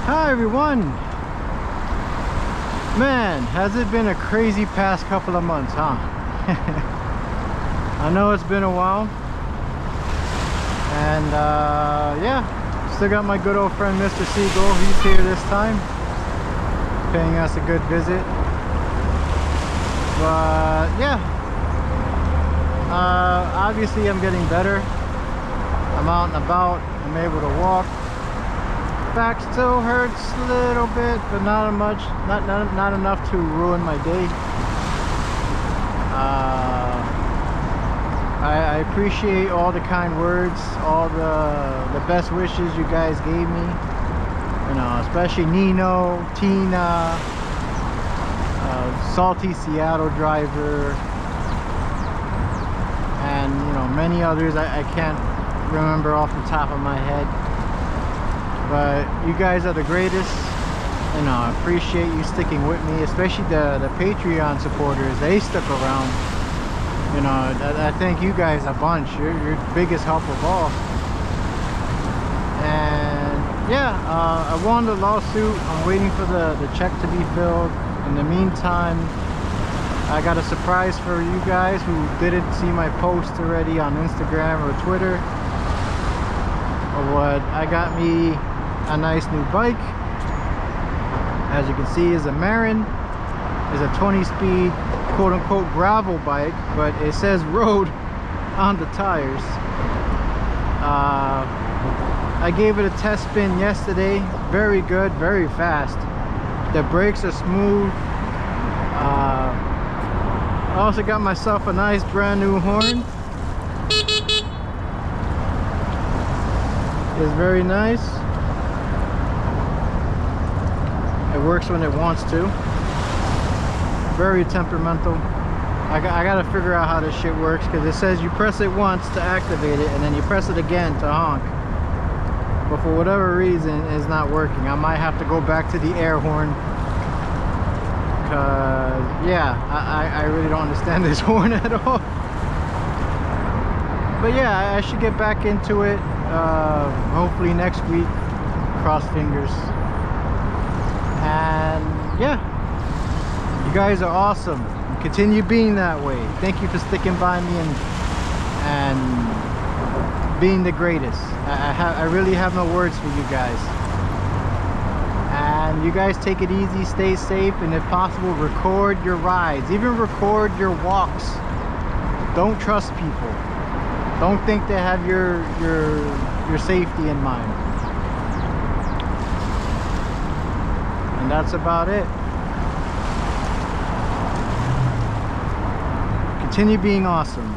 Hi everyone. Man, has it been a crazy past couple of months, huh? I know it's been a while. And yeah, still got my good old friend Mr. Seagull. He's here this time, paying us a good visit. But yeah, obviously I'm getting better. I'm out and about, I'm able to walk. Back still hurts a little bit, but not much, not enough to ruin my day. I appreciate all the kind words, all the best wishes you guys gave me, you know, especially Nino, Tina, Salty Seattle Driver, and you know, many others I can't remember off the top of my head. But you guys are the greatest, you know. I appreciate you sticking with me, especially the Patreon supporters. They stuck around, you know. I thank you guys a bunch. You're the biggest help of all. And yeah, I won the lawsuit. I'm waiting for the check to be filled. In the meantime, I got a surprise for you guys who didn't see my post already on Instagram or Twitter. What I got me a nice new bike. As you can see, is a Marin. Is a 20-speed quote-unquote gravel bike, but it says road on the tires. I gave it a test spin yesterday. Very good, very fast. The brakes are smooth. I also got myself a nice brand new horn. It's very nice. It works when it wants to. Very temperamental. I gotta figure out how this shit works, because it says you press it once to activate it and then you press it again to honk. But for whatever reason, it's not working. I might have to go back to the air horn, because yeah, I really don't understand this horn at all. But yeah, I should get back into it hopefully next week. Cross fingers. And yeah, you guys are awesome. Continue being that way. Thank you for sticking by me and being the greatest. I really have no words for you guys. And you guys take it easy, stay safe, and if possible, record your rides, even record your walks. Don't trust people. Don't think they have your safety in mind. And that's about it. Continue being awesome.